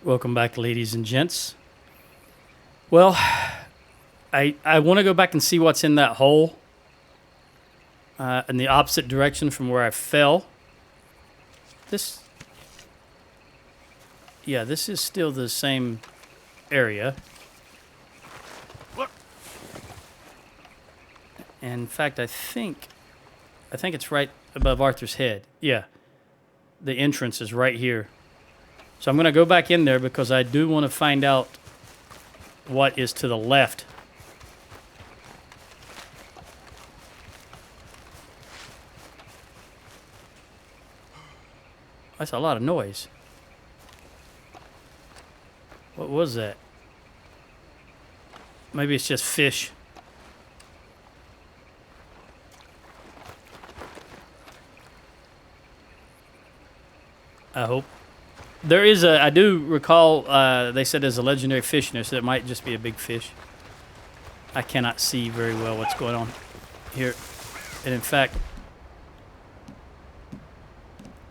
Welcome back, ladies and gents. Well, I want to go back and see what's in that hole in the opposite direction from where I fell. This is still the same area. And in fact, I think it's right above Arthur's head. Yeah, the entrance is right here. So I'm going to go back in there because I do want to find out what is to the left. That's a lot of noise. What was that? Maybe it's just fish. I hope. There is I do recall, they said there's a legendary fish in there, so it might just be a big fish. I cannot see very well what's going on here. And in fact,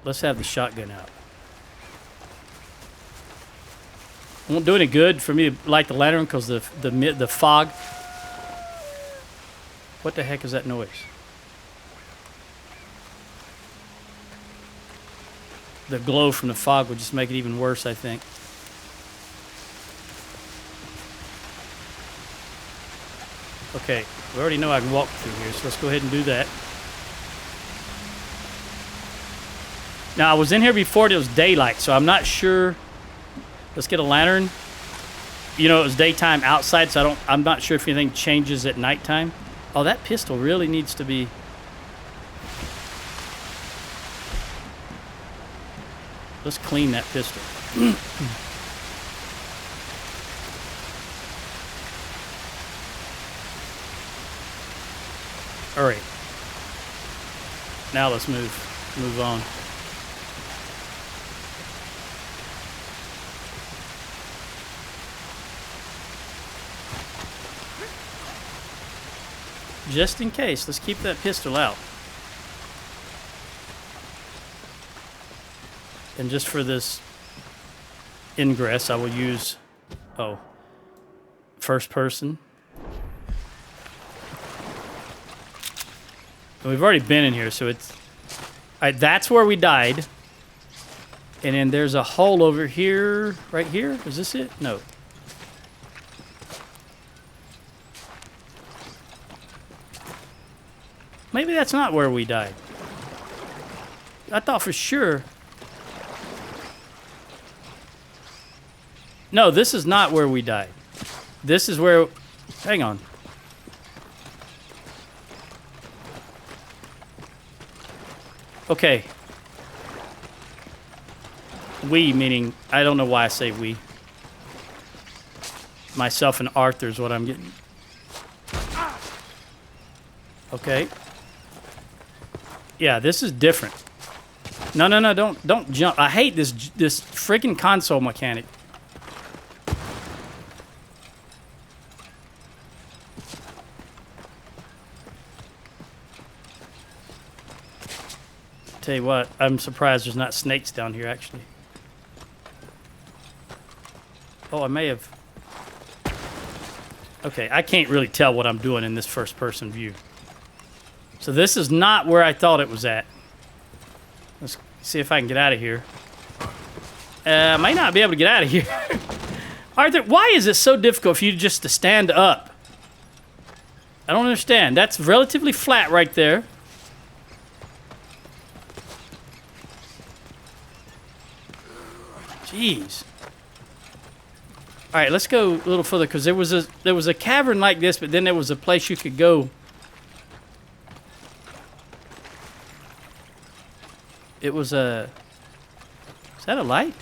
let's have the shotgun out. It won't do any good for me to light the lantern because the fog. What the heck is that noise? The glow from the fog would just make it even worse, I think. Okay, we already know I can walk through here, so let's go ahead and do that. Now, I was in here before it was daylight, so I'm not sure. Let's get a lantern. You know, it was daytime outside, so I'm not sure if anything changes at nighttime. Oh, that pistol really needs to be... Let's clean that pistol. All right. Now let's move on. Just in case, let's keep that pistol out. And just for this ingress, I will use, first person. And we've already been in here, so it's... that's where we died. And then there's a hole over here, right here. Is this it? No. Maybe that's not where we died. I thought for sure... No, this is not where we died. This is where... Hang on. Okay. We, meaning... I don't know why I say we. Myself and Arthur is what I'm getting. Okay. Yeah, this is different. No, don't jump. I hate this freaking console mechanic. Tell you what, I'm surprised there's not snakes down here, actually. Oh, I may have... Okay, I can't really tell what I'm doing in this first-person view. So this is not where I thought it was at. Let's see if I can get out of here. I might not be able to get out of here. Arthur, why is it so difficult for you just to stand up? I don't understand. That's relatively flat right there. Jeez. All right, let's go a little further because there was a cavern like this, but then there was a place you could go. It was a... Is that a light?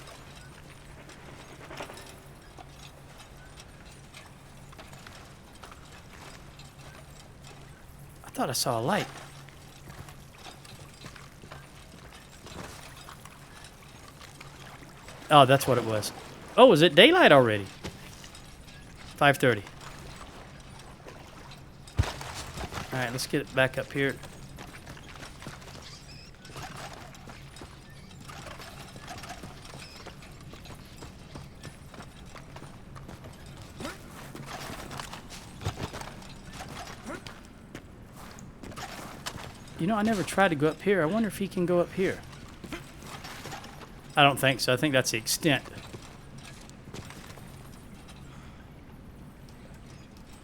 I thought I saw a light. Oh, that's what it was. Oh, is it daylight already? 5:30. All right, let's get it back up here. You know, I never tried to go up here. I wonder if he can go up here. I don't think so. I think that's the extent.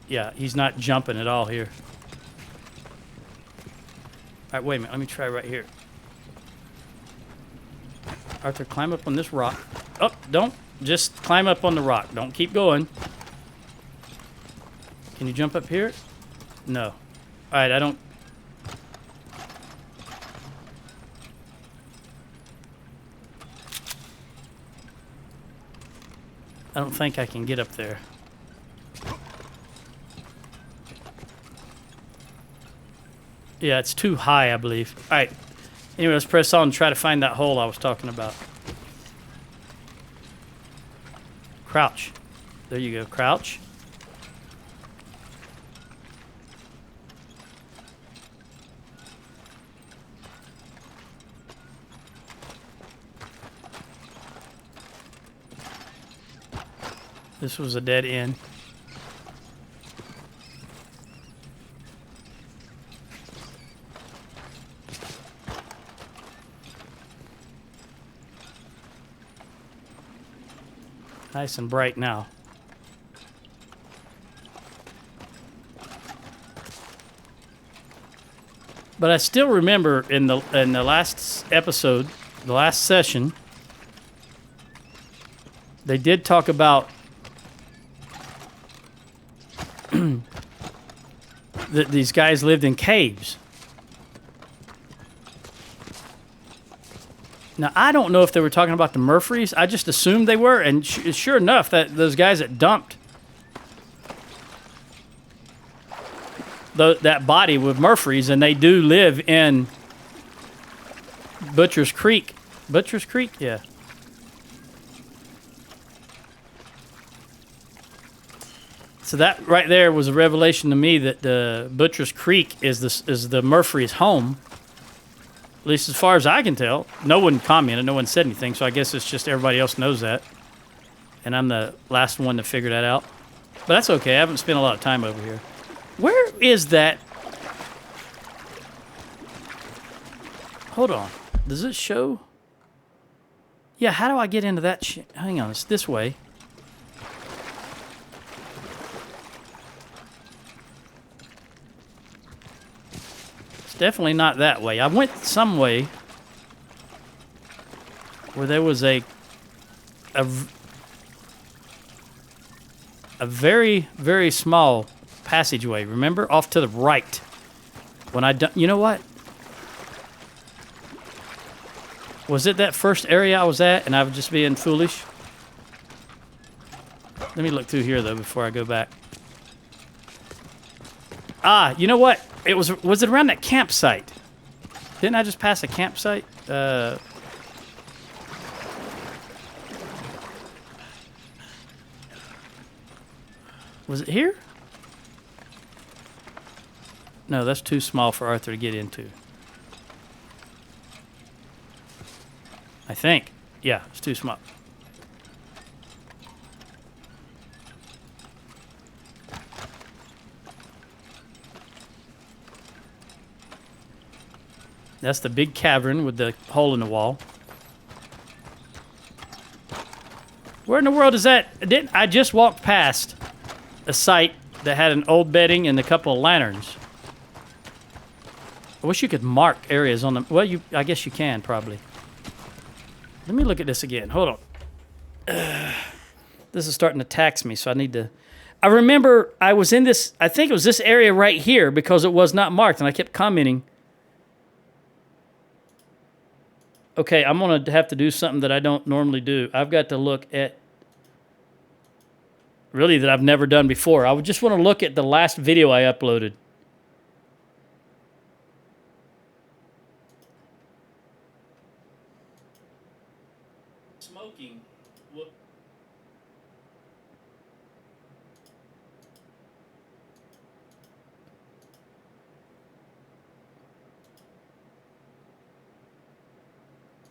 Yeah, he's not jumping at all here. All right, wait a minute. Let me try right here. Arthur, climb up on this rock. Oh, don't. Just climb up on the rock. Don't keep going. Can you jump up here? No. All right, I don't... I don't think I can get up there. Yeah, it's too high, I believe. All right. Anyway, let's press on and try to find that hole I was talking about. Crouch. There you go. Crouch. This was a dead end. Nice and bright now. But I still remember in the last episode, the last session, they did talk about that these guys lived in caves. Now, I don't know if they were talking about the Murphys. I just assumed they were, and sure enough, that those guys that dumped that body with Murphys, and they do live in Butcher's Creek. Butcher's Creek? Yeah. So that right there was a revelation to me that the Butcher's Creek is the Murphys' home. At least as far as I can tell. No one commented, no one said anything, so I guess it's just everybody else knows that. And I'm the last one to figure that out. But that's okay, I haven't spent a lot of time over here. Where is that? Hold on. Does it show? Yeah, how do I get into that? Hang on, it's this way. Definitely not that way. I went some way where there was a very, very small passageway. Remember? Off to the right. When you know what? Was it that first area I was at and I was just being foolish? Let me look through here, though, before I go back. Ah, you know what? Was it around that campsite? Didn't I just pass a campsite? Was it here? No, that's too small for Arthur to get into. I think. Yeah, it's too small. That's the big cavern with the hole in the wall. Where in the world is that? I just walked past a site that had an old bedding and a couple of lanterns. I wish you could mark areas on them. Well, I guess you can, probably. Let me look at this again. Hold on. This is starting to tax me, so I need to... I remember I was in this... I think it was this area right here because it was not marked, and I kept commenting. Okay, I'm going to have to do something that I don't normally do. I've got to look at... Really, that I've never done before. I would just want to look at the last video I uploaded. Smoking.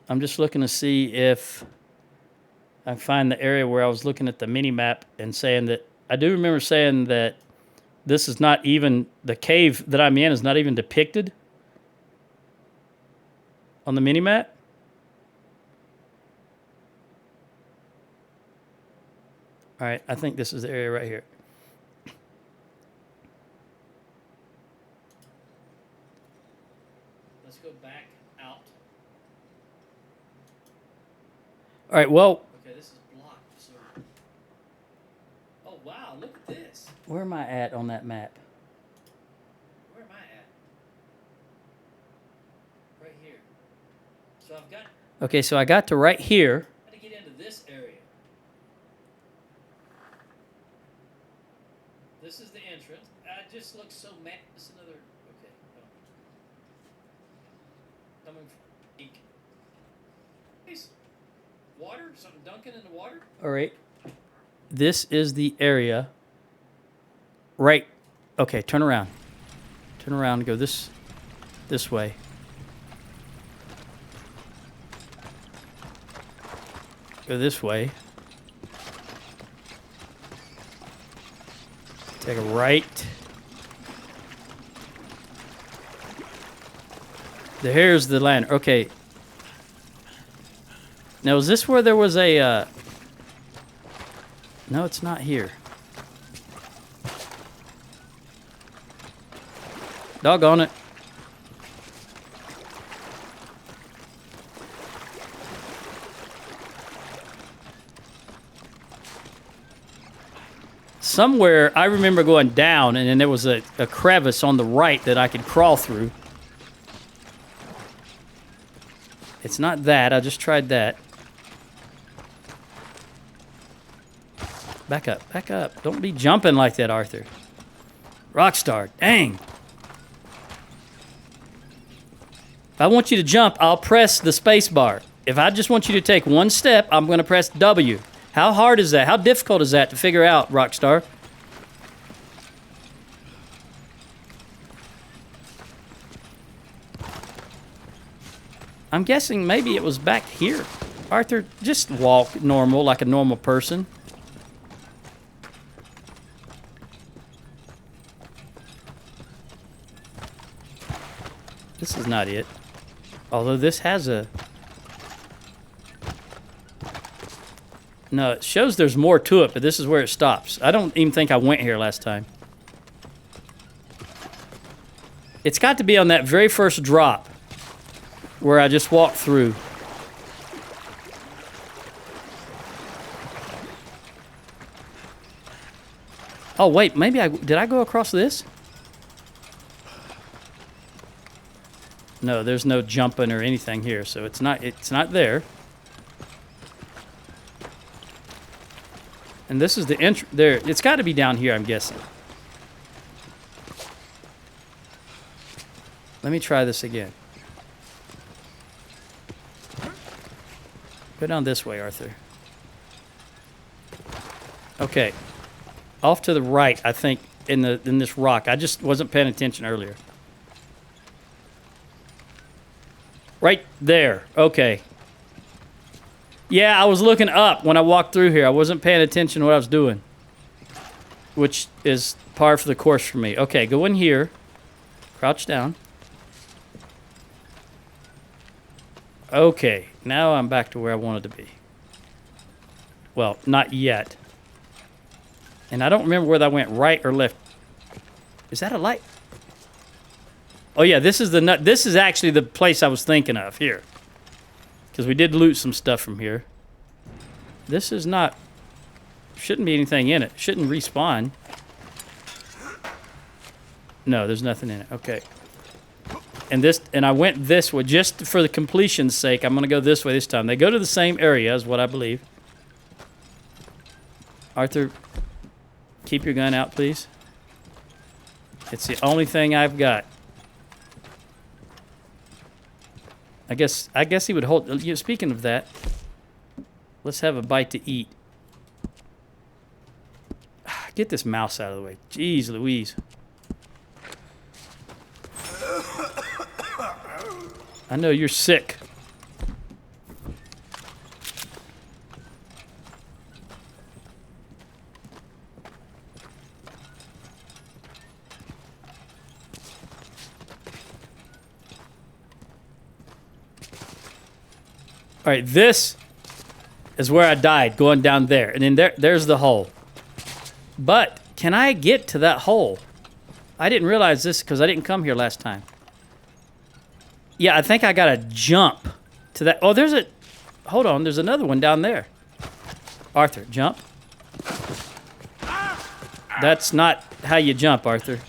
I'm just looking to see if I find the area where I was looking at the mini map and saying that I do remember saying that this is not even the cave that I'm in is not even depicted. On the mini-map? All right, I think this is the area right here. Let's go back out. All right, well. Okay, this is blocked. So. Oh, wow, look at this. Where am I at on that map? Where am I at? Right here. So I've got. Okay, so I got to right here. How to get into this area? This is the entrance. It just looks so mad. This is another. Okay. Coming from water? Something dunking in the water? All right. This is the area. Right. Okay, turn around. Turn around and go this way. Go this way. Take a right. Here's the land. Okay. Now, is this where there was a... No, it's not here. Doggone it. Somewhere, I remember going down, and then there was a crevice on the right that I could crawl through. It's not that. I just tried that. Back up. Back up. Don't be jumping like that, Arthur. Rockstar. Dang. If I want you to jump, I'll press the space bar. If I just want you to take one step, I'm going to press W. How hard is that? How difficult is that to figure out, Rockstar? I'm guessing maybe it was back here. Arthur, just walk normal, like a normal person. This is not it. Although this has a... No, it shows there's more to it, but this is where it stops. I don't even think I went here last time. It's got to be on that very first drop where I just walked through. Oh, wait, maybe did I go across this? No, there's no jumping or anything here, so it's not there. And this is the entry there. It's got to be down here, I'm guessing. Let me try this again. Go down this way, Arthur. Okay. Off to the right, I think, in this rock. I just wasn't paying attention earlier. Right there. Okay. Yeah, I was looking up when I walked through here. I wasn't paying attention to what I was doing. Which is par for the course for me. Okay, go in here. Crouch down. Okay, now I'm back to where I wanted to be. Well, not yet. And I don't remember whether I went right or left. Is that a light? Oh yeah, this is actually the place I was thinking of here. Because we did loot some stuff from here. This is not... Shouldn't be anything in it. Shouldn't respawn. No, there's nothing in it. Okay. And I went this way just for the completion's sake. I'm going to go this way this time. They go to the same area is what I believe. Arthur, keep your gun out, please. It's the only thing I've got. I guess he would hold... You know, speaking of that, let's have a bite to eat. Get this mouse out of the way. Jeez Louise. I know you're sick. All right, this is where I died, going down there. And then there's the hole. But can I get to that hole? I didn't realize this because I didn't come here last time. Yeah, I think I got to jump to that. Oh, there's a... Hold on, there's another one down there. Arthur, jump. That's not how you jump, Arthur.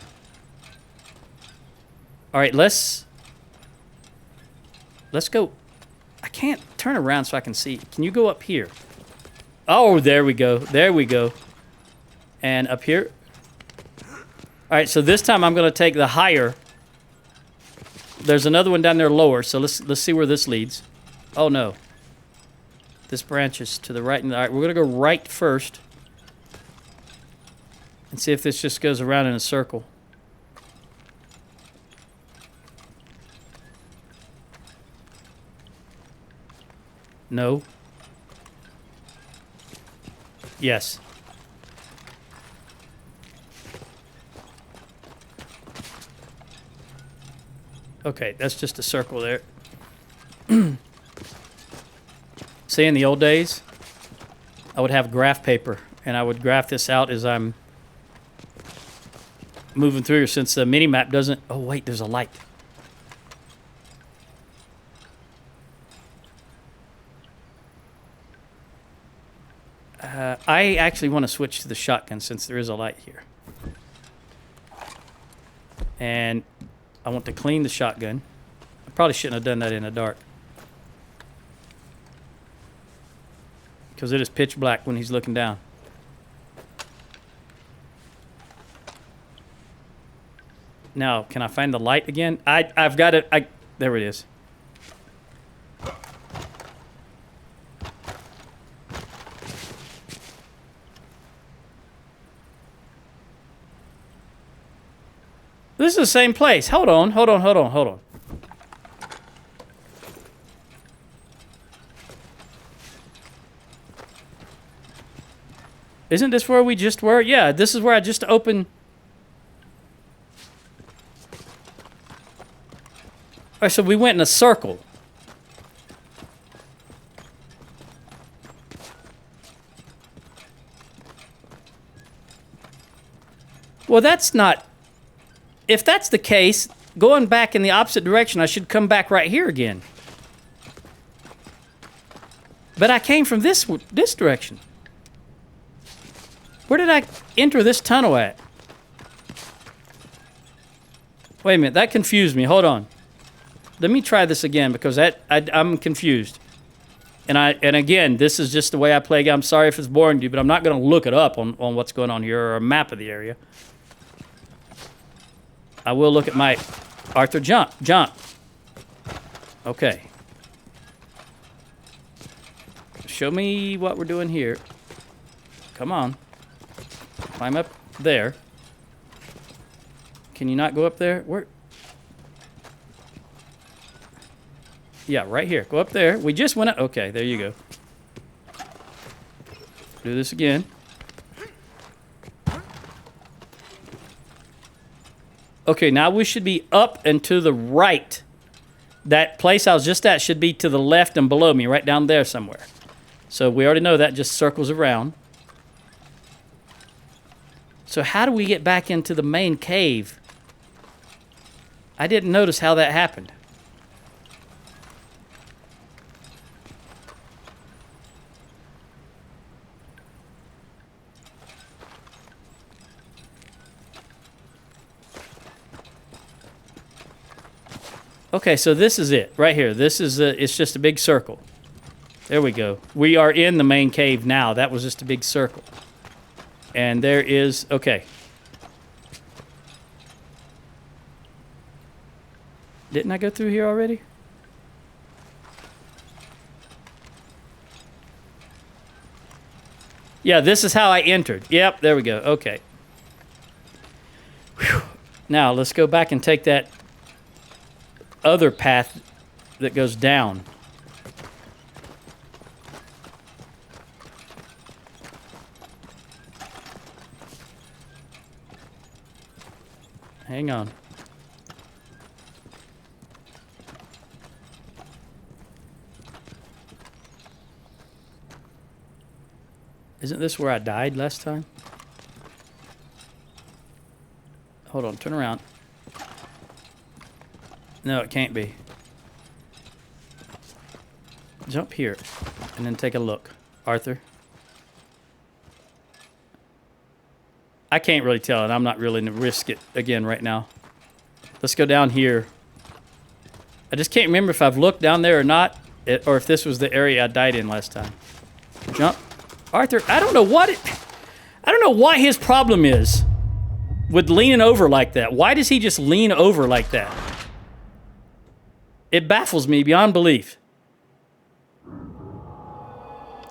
All right, let's go. I can't turn around so I can see. Can you go up here? Oh, there we go. There we go. And up here. All right, so this time I'm going to take the higher. There's another one down there lower, so let's see where this leads. Oh, no. This branches to the right. All right, we're going to go right first. And see if this just goes around in a circle. No. Yes. Okay, that's just a circle there. See, in the old days, I would have graph paper, and I would graph this out as I'm moving through, since the mini-map doesn't... Oh, wait, there's a light. I actually want to switch to the shotgun since there is a light here. And I want to clean the shotgun. I probably shouldn't have done that in the dark, because it is pitch black when he's looking down. Now, can I find the light again? I've got it. There it is. This is the same place. Hold on. Isn't this where we just were? Yeah, this is where I just opened. All right, so we went in a circle. Well, that's not... If that's the case, going back in the opposite direction, I should come back right here again. But I came from this direction. Where did I enter this tunnel at? Wait a minute, that confused me. Hold on. Let me try this again, because I'm confused. And again, this is just the way I play. I'm sorry if it's boring to you, but I'm not going to look it up on what's going on here, or a map of the area. I will look at my... Arthur, jump. Okay. Show me what we're doing here. Come on. Climb up there. Can you not go up there? Where? Yeah, right here. Go up there. We just went up. Okay, there you go. Do this again. Okay, now we should be up and to the right. That place I was just at should be to the left and below me, right down there somewhere. So we already know that just circles around. So how do we get back into the main cave? I didn't notice how that happened. Okay, so this is it, right here. This is it's just a big circle. There we go. We are in the main cave now. That was just a big circle. And there is, okay. Didn't I go through here already? Yeah, this is how I entered. Yep, there we go. Okay. Whew. Now, let's go back and take that other path that goes down. Hang on. Isn't this where I died last time? Hold on, turn around. No, it can't be. Jump here and then take a look. Arthur. I can't really tell, and I'm not really going to risk it again right now. Let's go down here. I just can't remember if I've looked down there or not, or if this was the area I died in last time. Jump. Arthur, I don't know what his problem is with leaning over like that. Why does he just lean over like that? It baffles me beyond belief.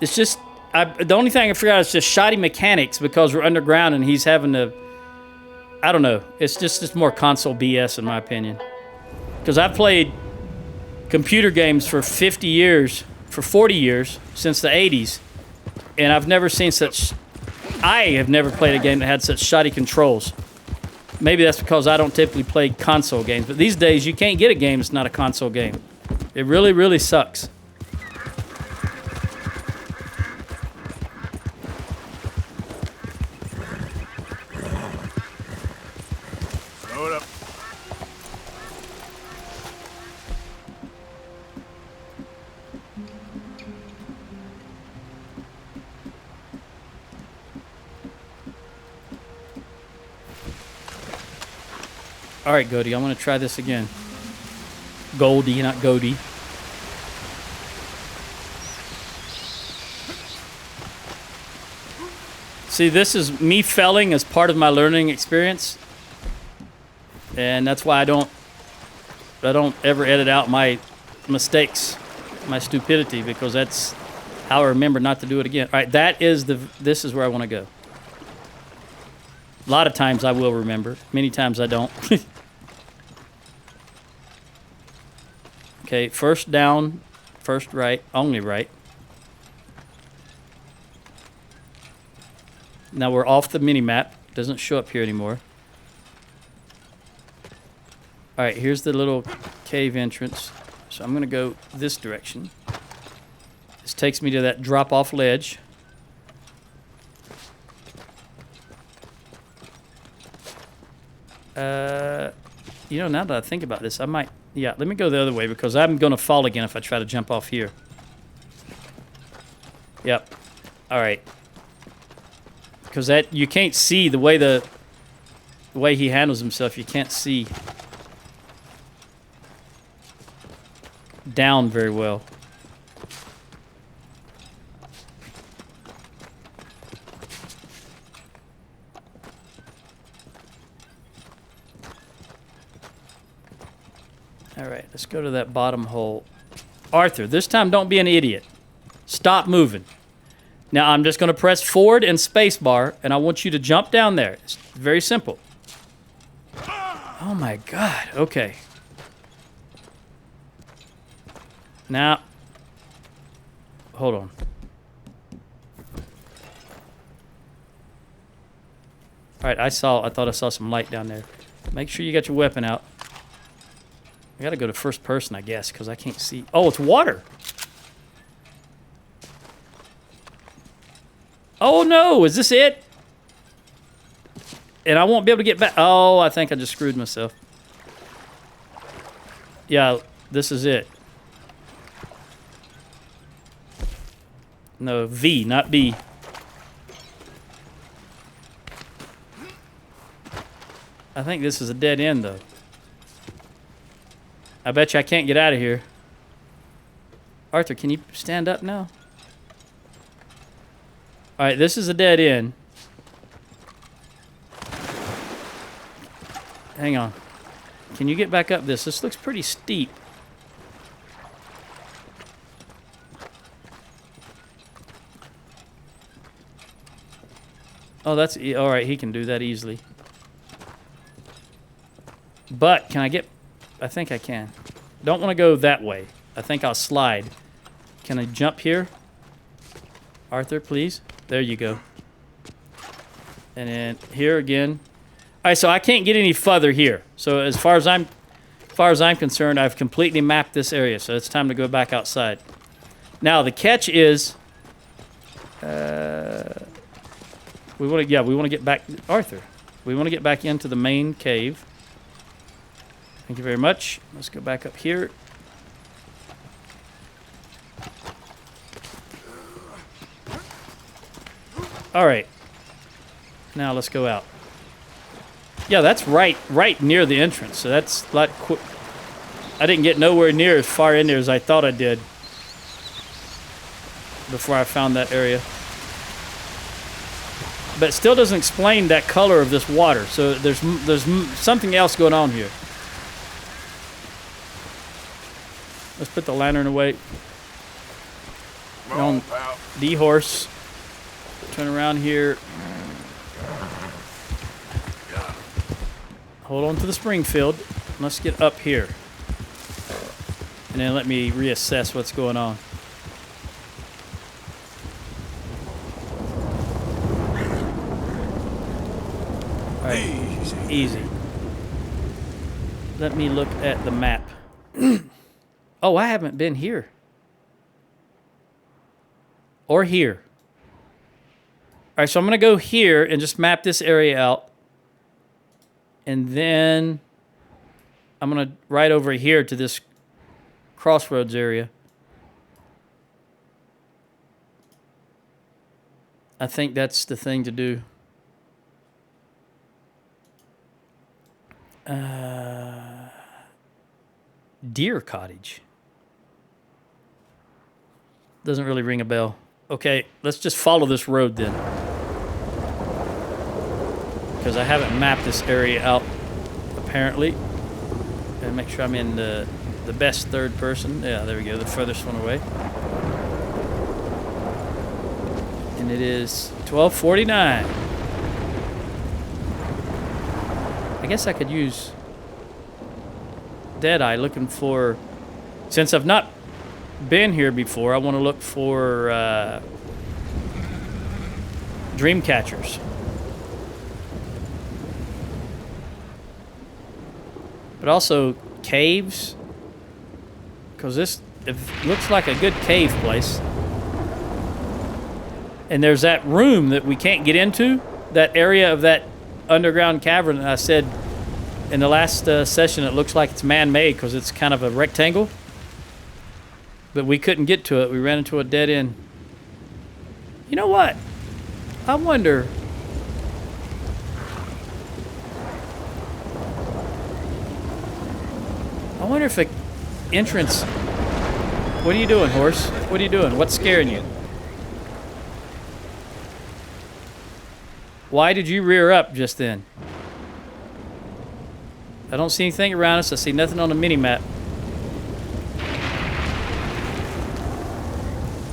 It's just, the only thing I figure out is just shoddy mechanics because we're underground and he's having to, I don't know. It's just more console BS in my opinion. Because I've played computer games for 50 years, for 40 years, since the 80s. And I've never seen such, I have never played a game that had such shoddy controls. Maybe that's because I don't typically play console games. But these days, you can't get a game that's not a console game. It really, really sucks. Load up. All right, Goldie, I'm going to try this again. Goldie, not Goldie. See, this is me failing as part of my learning experience. And that's why I don't ever edit out my mistakes, my stupidity, because that's how I remember not to do it again. All right, this is where I want to go. A lot of times I will remember. Many times I don't. Okay, first down, first right, only right. Now we're off the mini-map. Doesn't show up here anymore. All right, here's the little cave entrance. So I'm going to go this direction. This takes me to that drop-off ledge. You know, now that I think about this, I might... Yeah, let me go the other way because I'm going to fall again if I try to jump off here. Yep. All right. Because that you can't see the way he handles himself. You can't see down very well. All right, let's go to that bottom hole. Arthur, this time don't be an idiot. Stop moving. Now I'm just going to press forward and space bar, and I want you to jump down there. It's very simple. Oh my God, okay. Now, hold on. All right, I thought I saw some light down there. Make sure you got your weapon out. I gotta go to first person, I guess, because I can't see. Oh, it's water. Oh no, is this it? And I won't be able to get back. Oh, I think I just screwed myself. Yeah, this is it. No, V, not B. I think this is a dead end, though. I bet you I can't get out of here. Arthur, can you stand up now? All right, this is a dead end. Hang on. Can you get back up this? This looks pretty steep. Oh, that's... All right, he can do that easily. But, can I get... I think I can. Don't want to go that way. I think I'll slide. Can I jump here? Arthur, please. There you go. And then here again. All right, so I can't get any further here. So as far as I'm concerned, I've completely mapped this area. So it's time to go back outside. Now the catch is, We want to get back, Arthur. We want to get back into the main cave. Thank you very much. Let's go back up here. All right. Now let's go out. Yeah, that's right near the entrance. So that's a lot quick. I didn't get nowhere near as far in there as I thought I did before I found that area. But it still doesn't explain that color of this water. So there's something else going on here. Let's put the lantern away. Come on, pal. The horse. Turn around here. Hold on to the Springfield. Let's get up here. And then let me reassess what's going on. All right. Easy. Let me look at the map. Oh, I haven't been here. Or here. All right, so I'm going to go here and just map this area out. And then I'm going to ride over here to this crossroads area. I think that's the thing to do. Deer Cottage. Doesn't really ring a bell. Okay, let's just follow this road then. Because I haven't mapped this area out, apparently. And make sure I'm in the best third person. Yeah, there we go, the furthest one away. And it is 12:49. I guess I could use Deadeye looking for... Since I've not been here before, I want to look for dream catchers. But also caves, because this looks like a good cave place. And there's that room that we can't get into, that area of that underground cavern that I said in the last session. It looks like it's man-made because it's kind of a rectangle. But we couldn't get to it. We ran into a dead end. You know what? I wonder... if the entrance... What are you doing, horse? What are you doing? What's scaring you? Why did you rear up just then? I don't see anything around us. I see nothing on the mini-map.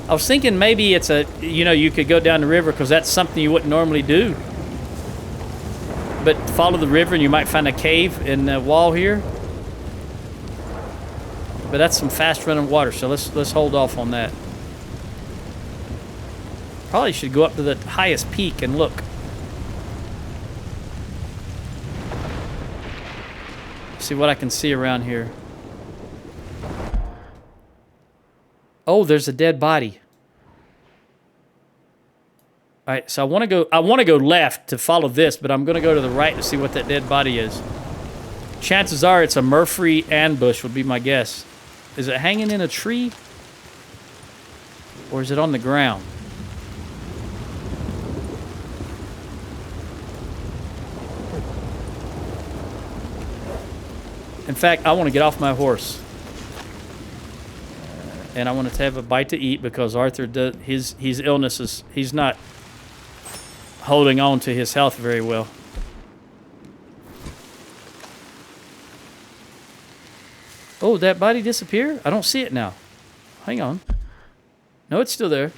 I was thinking maybe it's a... you could go down the river because that's something you wouldn't normally do. But follow the river and you might find a cave in the wall here. But that's some fast running water, so let's hold off on that. Probably should go up to the highest peak and look. See what I can see around here. Oh, there's a dead body. All right, so I want to go left to follow this, but I'm going to go to the right to see what that dead body is. Chances are it's a Murphy ambush would be my guess. Is it hanging in a tree? Or is it on the ground? In fact, I want to get off my horse. And I want to have a bite to eat because Arthur does his illnesses. He's not holding on to his health very well. Oh, that body disappeared? I don't see it now. Hang on. No, it's still there.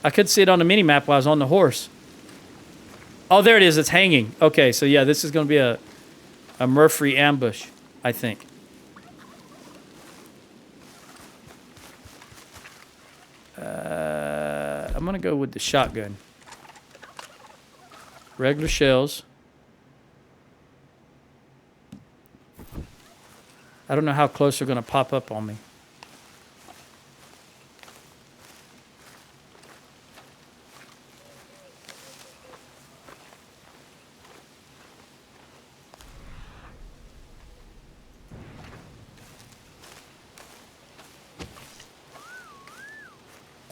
I could see it on the mini-map while I was on the horse. Oh, there it is. It's hanging. Okay, so yeah, this is going to be a Murphy ambush, I think. I'm going to go with the shotgun. Regular shells. I don't know how close they're going to pop up on me.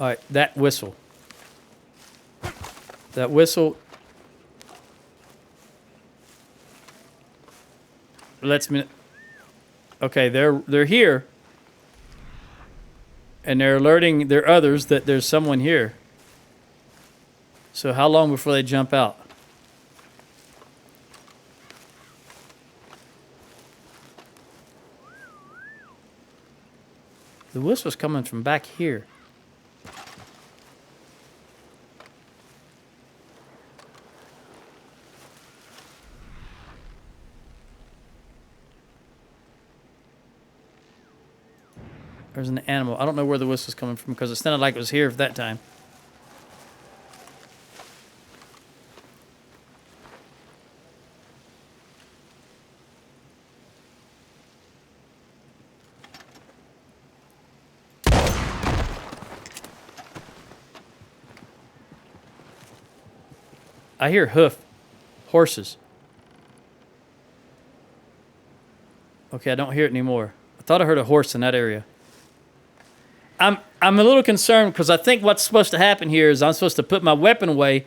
All right, that whistle. That whistle lets me. Okay, they're here, and they're alerting their others that there's someone here. So how long before they jump out? The whistle's coming from back here. There's an animal. I don't know where the whistle's coming from because it sounded like it was here at that time. I hear horses. Okay, I don't hear it anymore. I thought I heard a horse in that area. I'm a little concerned because I think what's supposed to happen here is I'm supposed to put my weapon away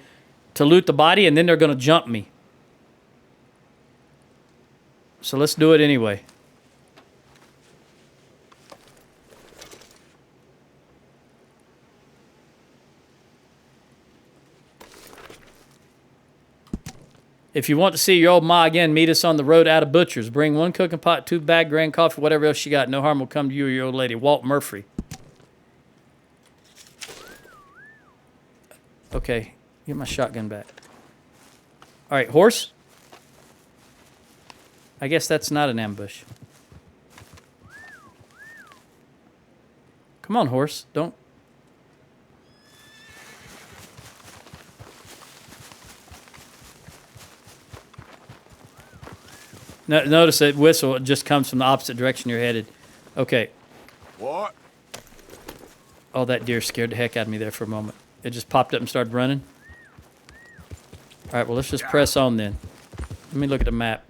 to loot the body, and then they're going to jump me. So let's do it anyway. If you want to see your old ma again, meet us on the road out of Butcher's. Bring 1 cooking pot, 2 bag grand coffee, whatever else you got. No harm will come to you or your old lady. Walt Murphy. Okay, get my shotgun back. All right, horse. I guess that's not an ambush. Come on, horse. Don't. Notice that whistle just comes from the opposite direction you're headed. Okay. What? Oh, that deer scared the heck out of me there for a moment. It just popped up and started running. All right, well, let's just press on then. Let me look at the map.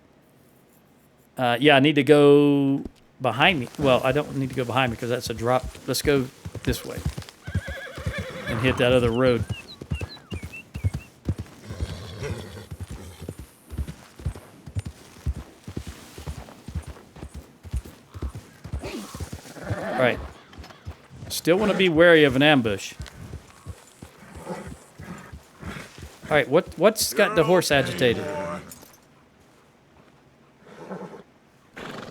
Yeah, I need to go behind me. Well, I don't need to go behind me because that's a drop. Let's go this way and hit that other road. All right. Still want to be wary of an ambush. All right, what's got the horse agitated?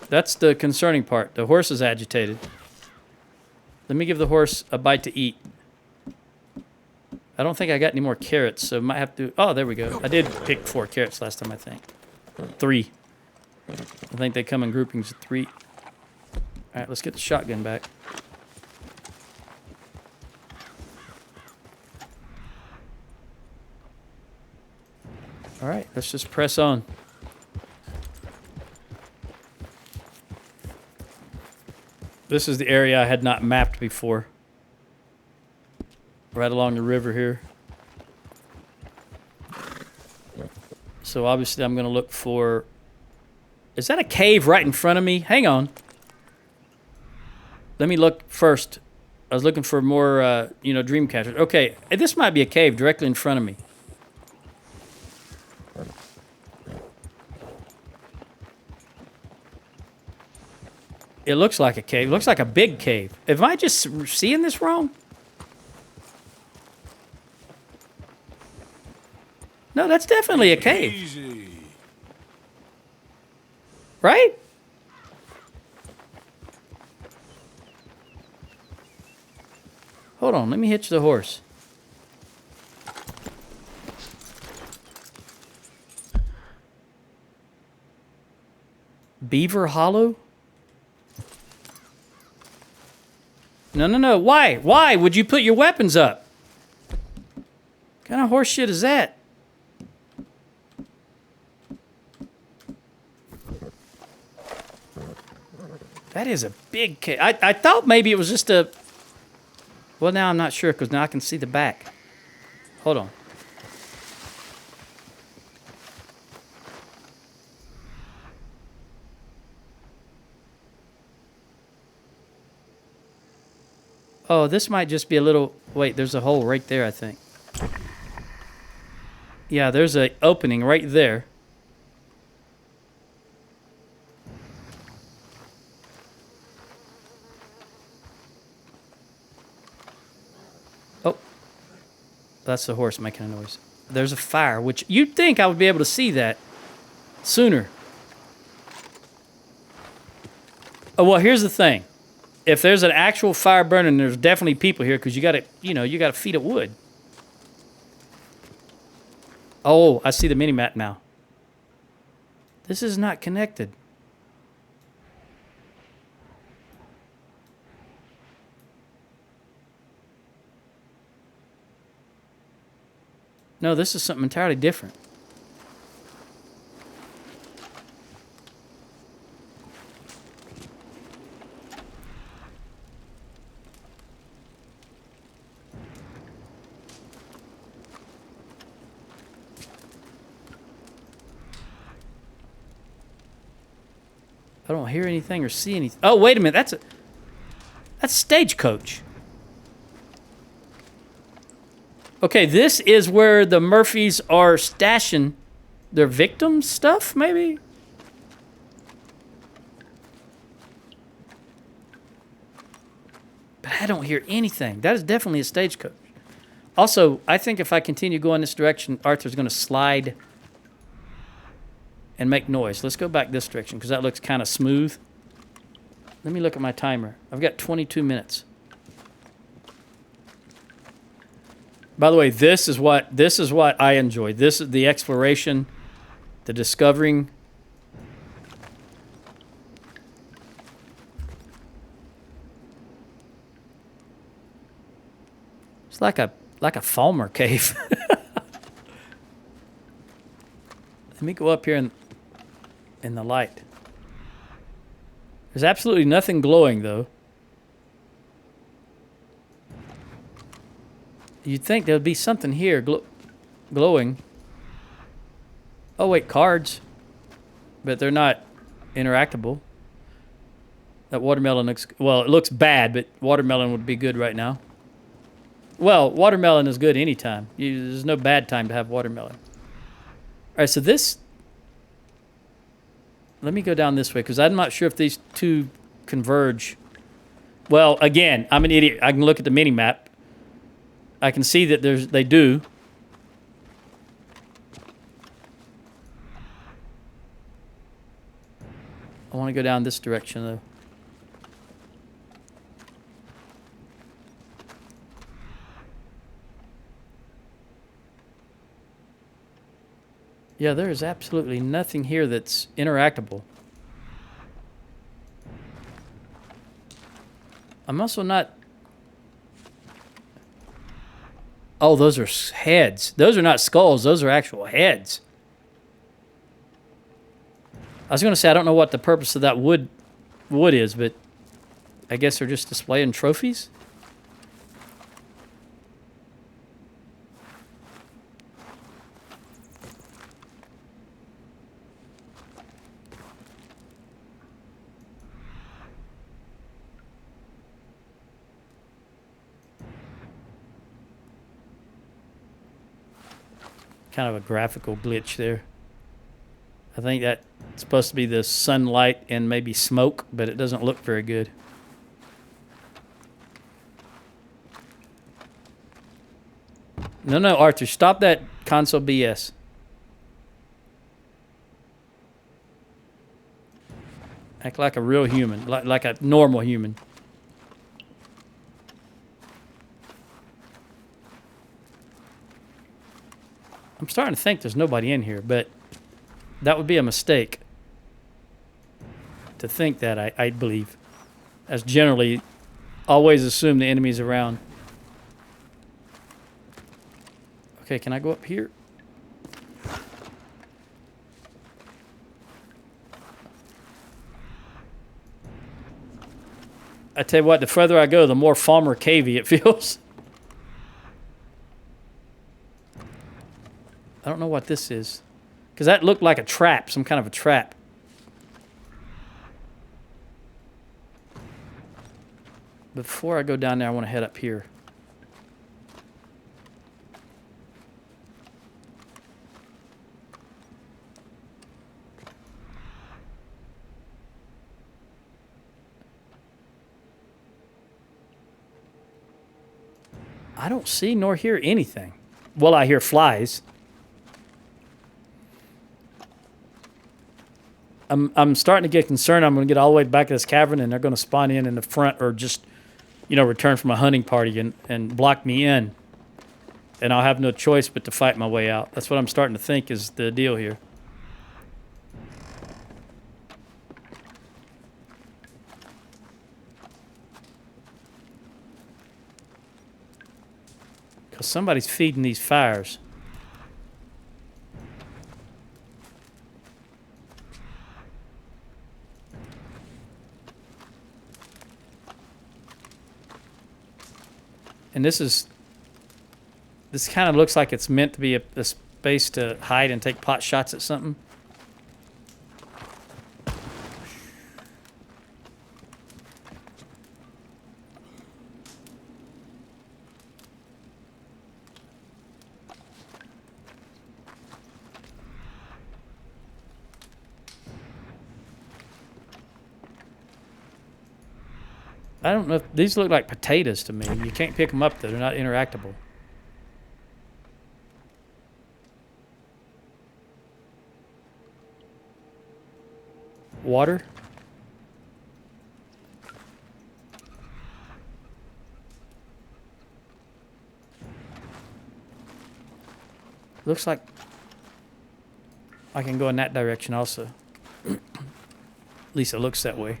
That's the concerning part. The horse is agitated. Let me give the horse a bite to eat. I don't think I got any more carrots, so I might have to... Oh, there we go. I did pick 4 carrots last time, I think. 3. I think they come in groupings of 3. All right, let's get the shotgun back. All right, let's just press on. This is the area I had not mapped before. Right along the river here. So obviously I'm going to look for... Is that a cave right in front of me? Hang on. Let me look first. I was looking for more, dream catchers. Okay, this might be a cave directly in front of me. It looks like a cave. It looks like a big cave. Am I just seeing this wrong? No, that's definitely a cave. Easy. Right? Hold on, let me hitch the horse. Beaver Hollow? No. Why? Why would you put your weapons up? What kind of horse shit is that? That is a big cave. I thought maybe it was just a... Well, now I'm not sure because now I can see the back. Hold on. Oh, this might just be a little... Wait, there's a hole right there, I think. Yeah, there's an opening right there. Oh. That's the horse making a noise. There's a fire, which you'd think I would be able to see that sooner. Oh, well, here's the thing. If there's an actual fire burning, there's definitely people here because you got to, you got to feed it wood. Oh, I see the mini-map now. This is not connected. No, this is something entirely different. I don't hear anything or see anything. Oh, wait a minute. That's Stagecoach. Okay, this is where the Murphys are stashing their victims' stuff, maybe? But I don't hear anything. That is definitely a Stagecoach. Also, I think if I continue going this direction, Arthur's going to slide and make noise. Let's go back this direction because that looks kind of smooth. Let me look at my timer. I've got 22 minutes. By the way, this is what I enjoy. This is the exploration, the discovering. It's like a Falmer cave. Let me go up here in the light. There's absolutely nothing glowing, though. You'd think there'd be something here glowing. Oh, wait, cards. But they're not interactable. That watermelon looks... Well, it looks bad, but watermelon would be good right now. Well, watermelon is good anytime. There's no bad time to have watermelon. All right, so this... Let me go down this way, because I'm not sure if these two converge. Well, again, I'm an idiot. I can look at the mini-map. I can see that they do. I want to go down this direction, though. Yeah, there is absolutely nothing here that's interactable. I'm also not... Oh, those are heads. Those are not skulls. Those are actual heads. I was going to say, I don't know what the purpose of that wood is, but I guess they're just displaying trophies? Kind of a graphical glitch there. I think that's supposed to be the sunlight and maybe smoke, but it doesn't look very good. No, Arthur, stop that console BS. Act like a real human, like a normal human. I'm starting to think there's nobody in here, but that would be a mistake to think that, I believe. As generally, always assume the enemy's around. Okay, can I go up here? I tell you what, the further I go, the more Falmer cavey it feels. I don't know what this is. Because that looked like a trap, some kind of a trap. Before I go down there, I want to head up here. I don't see nor hear anything. Well, I hear flies. I'm starting to get concerned. I'm going to get all the way back to this cavern, and they're going to spawn in the front, or just, return from a hunting party and block me in. And I'll have no choice but to fight my way out. That's what I'm starting to think is the deal here. Because somebody's feeding these fires. And this kind of looks like it's meant to be a space to hide and take pot shots at something. I don't know if these look like potatoes to me. You can't pick them up though. They're not interactable. Water. Looks like I can go in that direction also. At least it looks that way.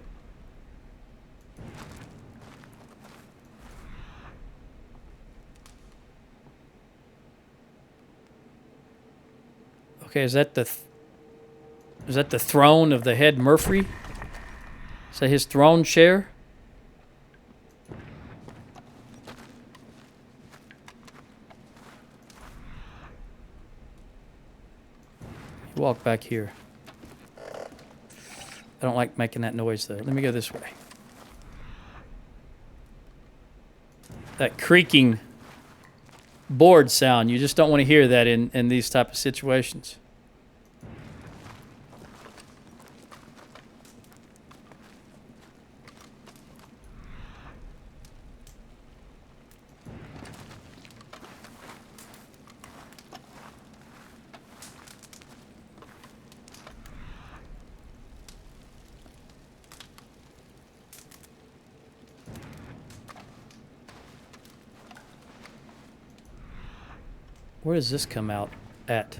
Okay, is that the throne of the head Murphy? Is that his throne chair? Walk back here. I don't like making that noise though. Let me go this way. That creaking board sound, you just don't want to hear that in these type of situations. Where does this come out at?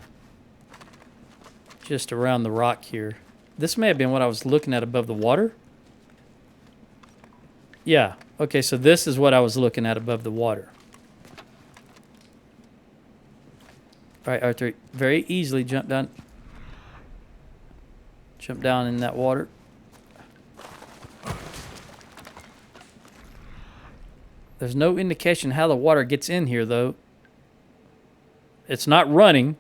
Just around the rock here. This may have been what I was looking at above the water. Yeah. Okay, so this is what I was looking at above the water. All right, Arthur, very easily jump down. Jump down in that water. There's no indication how the water gets in here, though. It's not running.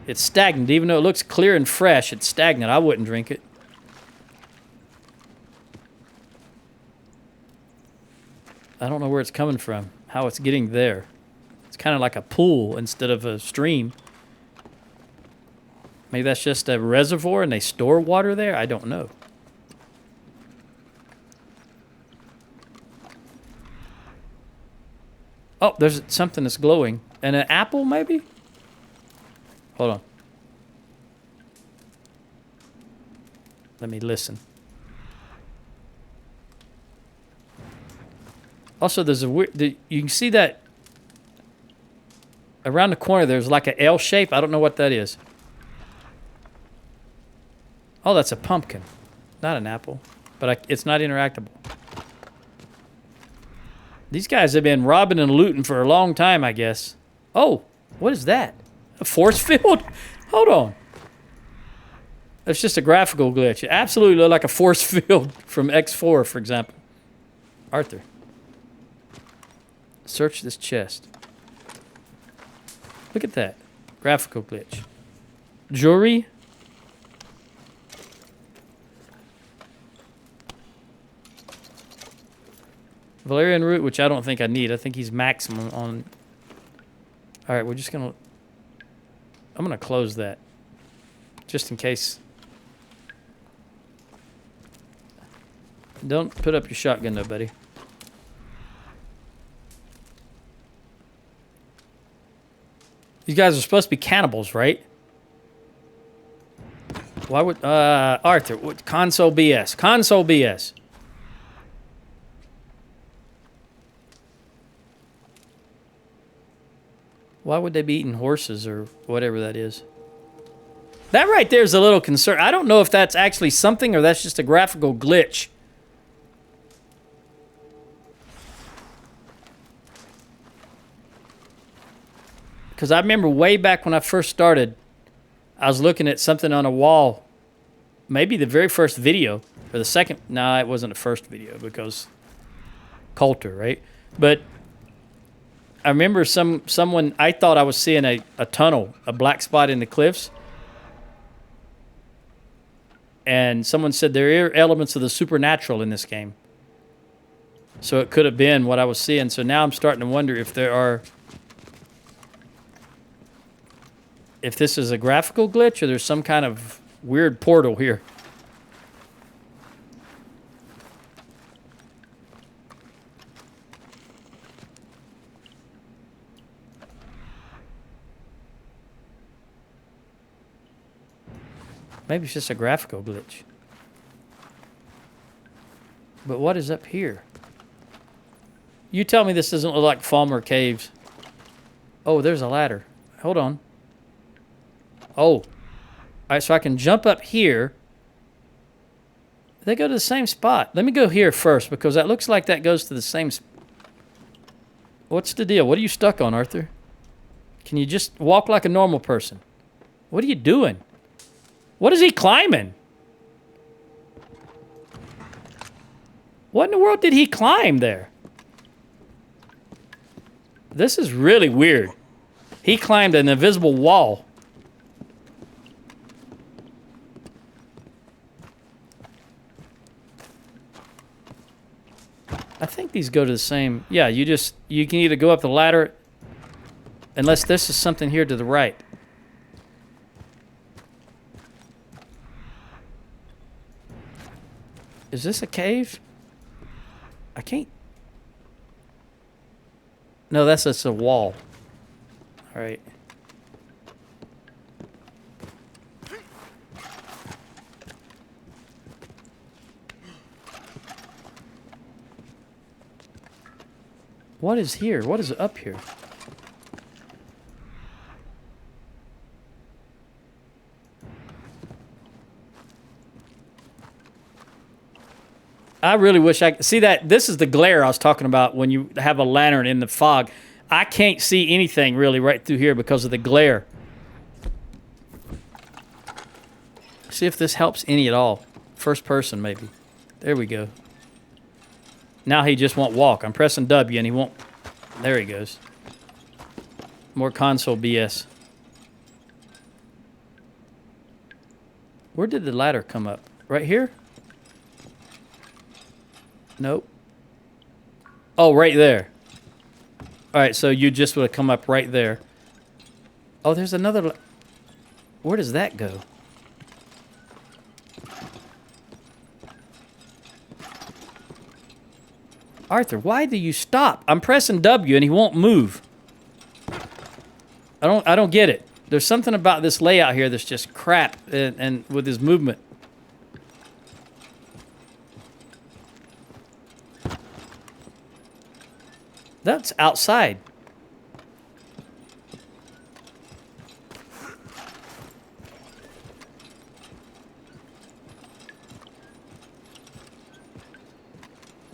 It's stagnant. Even though it looks clear and fresh, it's stagnant. I wouldn't drink it. I don't know where it's coming from, how it's getting there. It's kind of like a pool instead of a stream. Maybe that's just a reservoir and they store water there? I don't know. Oh, there's something that's glowing. And an apple, maybe? Hold on. Let me listen. Also, there's a weird... You can see that around the corner, there's like an L shape. I don't know what that is. Oh, that's a pumpkin. Not an apple. But it's not interactable. These guys have been robbing and looting for a long time, I guess. Oh, what is that? A force field? Hold on. That's just a graphical glitch. It absolutely looked like a force field from X4, for example. Arthur. Search this chest. Look at that. Graphical glitch. Jewelry. Valerian root, which I don't think I need. I think he's maximum on... All right, we're just going to... I'm going to close that. Just in case. Don't put up your shotgun, though, buddy. These guys are supposed to be cannibals, right? Why would... Arthur, what, console BS. Console BS. Why would they be eating horses or whatever that is? That right there is a little concern. I don't know if that's actually something or that's just a graphical glitch. Because I remember way back when I first started, I was looking at something on a wall. Maybe the very first video. Or the second. No, it wasn't the first video because Coulter, right? But I remember someone, I thought I was seeing a tunnel, a black spot in the cliffs. And someone said there are elements of the supernatural in this game. So it could have been what I was seeing. So now I'm starting to wonder if there are... If this is a graphical glitch or there's some kind of weird portal here. Maybe it's just a graphical glitch. But what is up here? You tell me this doesn't look like Falmer Caves. Oh, there's a ladder. Hold on. Oh. All right, so I can jump up here. They go to the same spot. Let me go here first because that looks like that goes to the same... What's the deal? What are you stuck on, Arthur? Can you just walk like a normal person? What are you doing? What is he climbing? What in the world did he climb there? This is really weird. He climbed an invisible wall. I think these go to the same... Yeah, you can either go up the ladder... Unless this is something here to the right. Is this a cave? I can't... No, that's just a wall. All right. What is here? What is up here? I really wish I could see that. This is the glare I was talking about when you have a lantern in the fog. I can't see anything really right through here because of the glare. See if this helps any at all. First person, maybe. There we go. Now he just won't walk. I'm pressing W and he won't. There he goes. More console BS. Where did the ladder come up? Right here? Nope. Oh, right there. All right, so you just would have come up right there. Oh, there's another... Where does that go? Arthur, why do you stop? I'm pressing W and he won't move. I don't get it. There's something about this layout here that's just crap and with his movement. That's outside.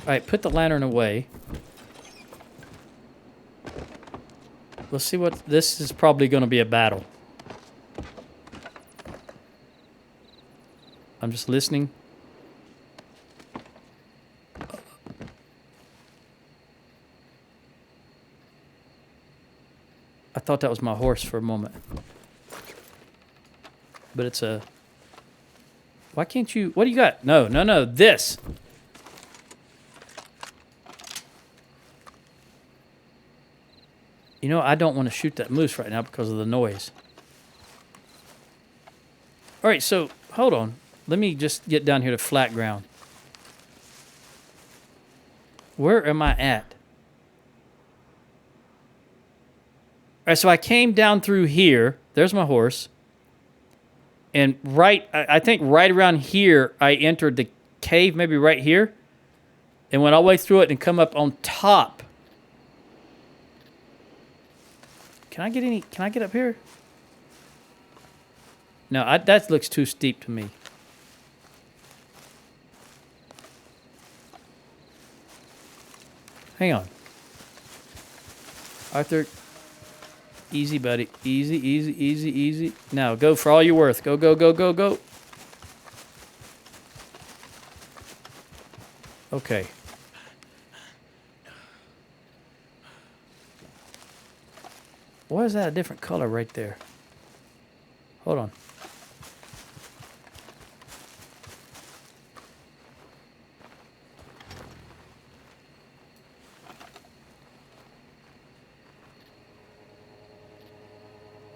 All right, put the lantern away. Let's see what... This is probably going to be a battle. I'm just listening. I thought that was my horse for a moment. But it's a... Why can't you... What do you got? No, no, no. This. You know, I don't want to shoot that moose right now because of the noise. All right, so hold on. Let me just get down here to flat ground. Where am I at? All right, so I came down through here. There's my horse. And I think right around here, I entered the cave, maybe right here. And went all the way through it and come up on top. Can I get up here? No, that looks too steep to me. Hang on. Arthur, easy, buddy. Easy, easy, easy, easy. Now, go for all you're worth. Go, go, go, go, go. Okay. Why is that a different color right there? Hold on.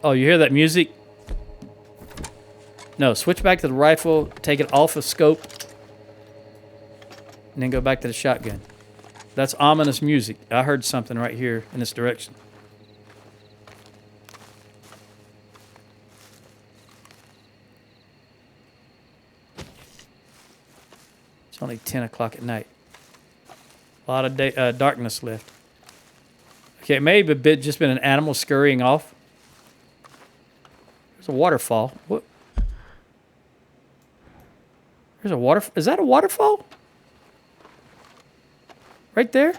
Oh, you hear that music? No, switch back to the rifle, take it off of scope, and then go back to the shotgun. That's ominous music. I heard something right here in this direction. It's only 10 o'clock at night. A lot of darkness left. Okay, it may have just been an animal scurrying off. There's a waterfall. What? There's a water. Is that a waterfall? Right there?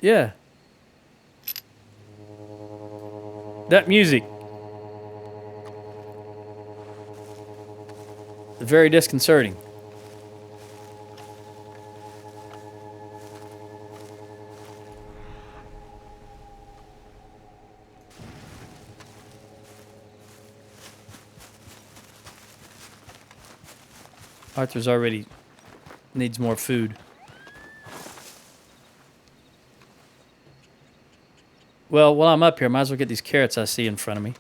Yeah. That music. Very disconcerting. Arthur's already needs more food. Well, while I'm up here, I might as well get these carrots I see in front of me.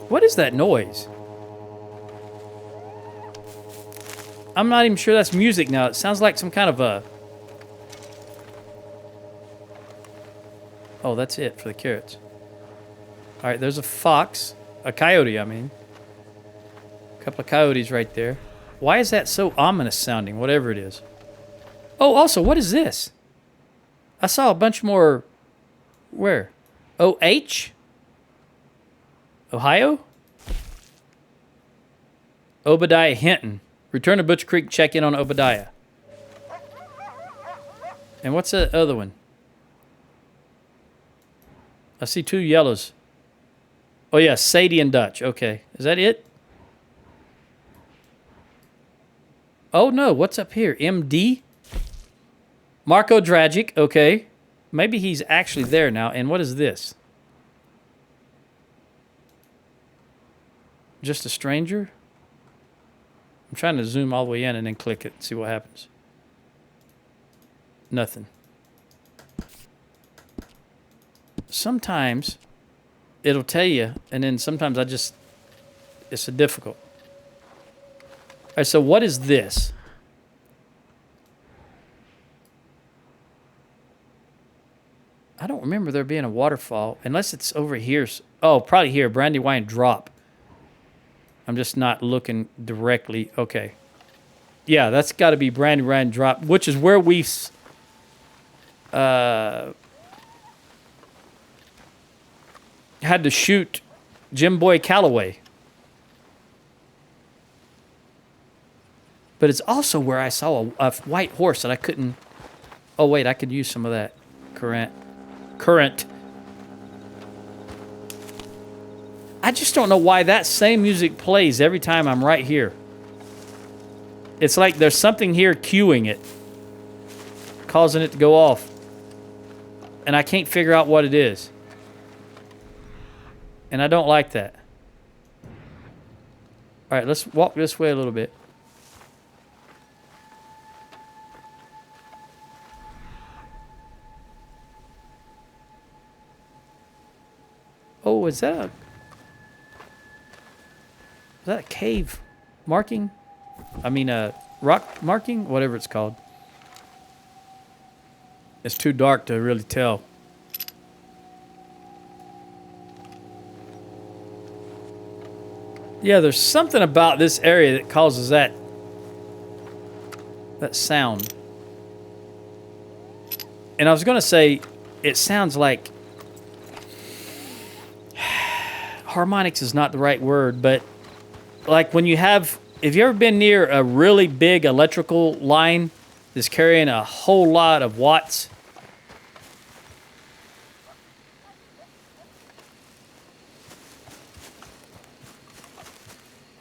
What is that noise? I'm not even sure that's music now. It sounds like some kind of a... Oh, that's it for the carrots. All right, there's a fox. A coyote, I mean. A couple of coyotes right there. Why is that so ominous sounding, whatever it is? Oh, also, what is this? I saw a bunch more... Where? O-H? Ohio? Obadiah Hinton. Return to Butcher Creek, check in on Obadiah. And what's the other one? I see two yellows. Oh, yeah, Sadie and Dutch. Okay. Is that it? Oh, no. What's up here? MD? Marco Dragic. Okay. Maybe he's actually there now. And what is this? Just a stranger? I'm trying to zoom all the way in and then click it and see what happens. Nothing. Sometimes it'll tell you, and then sometimes it's a difficult. All right, so what is this? I don't remember there being a waterfall, unless it's over here. Oh, probably here, Brandywine Drop. I'm just not looking directly. Okay. Yeah, that's got to be Brandywine Drop, which is where we had to shoot Jim Boy Calloway. But it's also where I saw a white horse that I couldn't... Oh, wait, I could use some of that current. I just don't know why that same music plays every time I'm right here. It's like there's something here cueing it, causing it to go off. And I can't figure out what it is. And I don't like that. All right, let's walk this way a little bit. Oh, is that a cave marking? I mean, a rock marking? Whatever it's called. It's too dark to really tell. Yeah, there's something about this area that causes that sound. And I was going to say, it sounds like... harmonics is not the right word, but like when you have... Have you ever been near a really big electrical line that's carrying a whole lot of watts?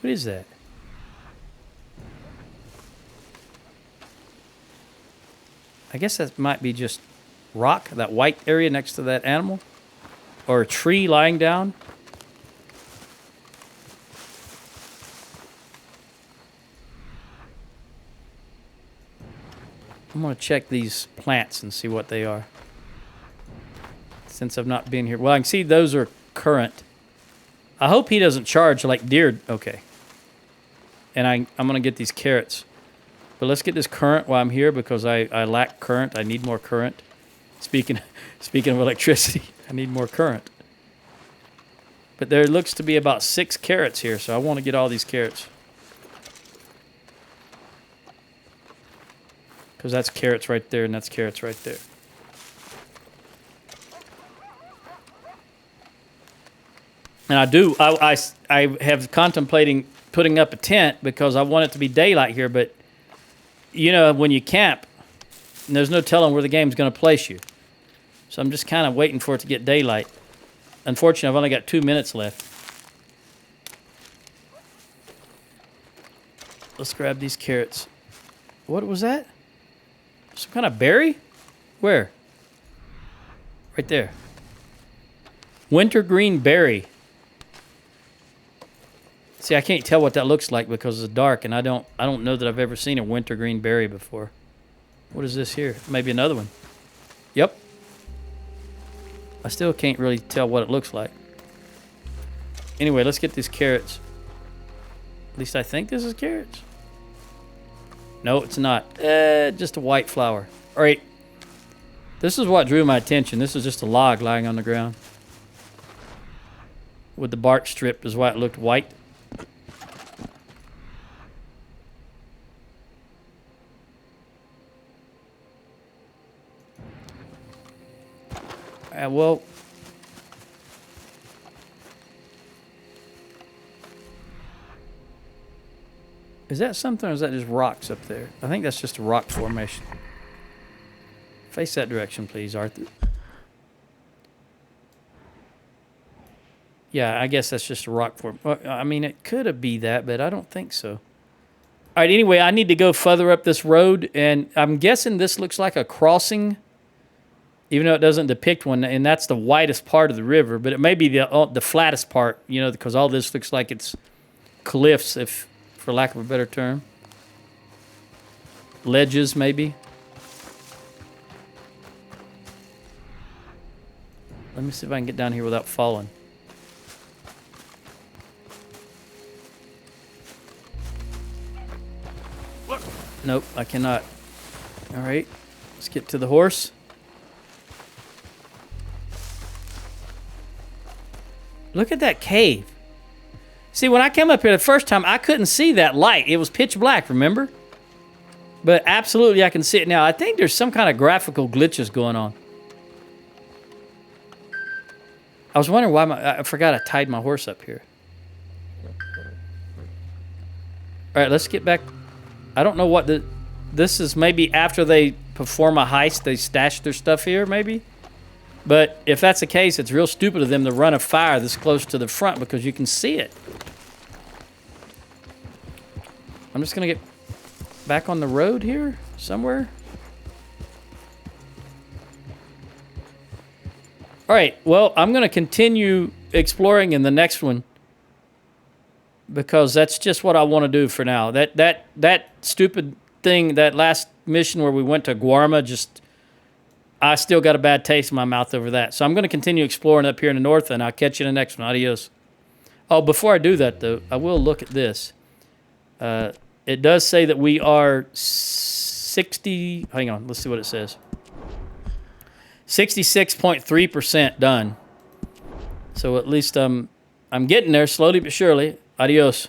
What is that? I guess that might be just rock, that white area next to that animal. Or a tree lying down. I'm going to check these plants and see what they are. Since I've not been here. Well, I can see those are current. I hope he doesn't charge like deer. Okay. And I'm going to get these carrots. But let's get this current while I'm here because I lack current. I need more current. Speaking of electricity, I need more current. But there looks to be about 6 carrots here, so I want to get all these carrots. Because that's carrots right there, and that's carrots right there. And I have contemplating putting up a tent because I want it to be daylight here, but you know, when you camp, there's no telling where the game's going to place you. So I'm just kind of waiting for it to get daylight. Unfortunately, I've only got 2 minutes left. Let's grab these carrots. What was that? Some kind of berry? Where? Right there. Wintergreen berry. See, I can't tell what that looks like because it's dark, and I don't know that I've ever seen a wintergreen berry before. What is this here? Maybe another one. Yep. I still can't really tell what it looks like. Anyway, let's get these carrots. At least I think this is carrots. No, it's not. Just a white flower. All right. This is what drew my attention. This is just a log lying on the ground. With the bark stripped is why it looked white. Well... Is that something or is that just rocks up there? I think that's just a rock formation. Face that direction, please, Arthur. Yeah, I guess that's just a rock form. I mean, it could be that, but I don't think so. All right, anyway, I need to go further up this road, and I'm guessing this looks like a crossing, even though it doesn't depict one, and that's the widest part of the river, but it may be the flattest part, you know, because all this looks like it's cliffs, if... for lack of a better term. Ledges, maybe. Let me see if I can get down here without falling. Look. Nope, I cannot. All right, let's get to the horse. Look at that cave. See, when I came up here the first time, I couldn't see that light. It was pitch black, remember? But absolutely, I can see it now. I think there's some kind of graphical glitches going on. I was wondering why I forgot I tied my horse up here. All right, let's get back. I don't know what this is. Maybe after they perform a heist, they stash their stuff here, maybe? But if that's the case, it's real stupid of them to run a fire this close to the front because you can see it. I'm just going to get... back on the road here somewhere? All right, well, I'm going to continue exploring in the next one because that's just what I want to do for now. That stupid thing, that last mission where we went to Guarma, just I still got a bad taste in my mouth over that. So I'm going to continue exploring up here in the north, and I'll catch you in the next one. Adios. Oh, before I do that, though, I will look at this. It does say that we are 60... Hang on, let's see what it says. 66.3% done. So at least I'm getting there slowly but surely. Adios.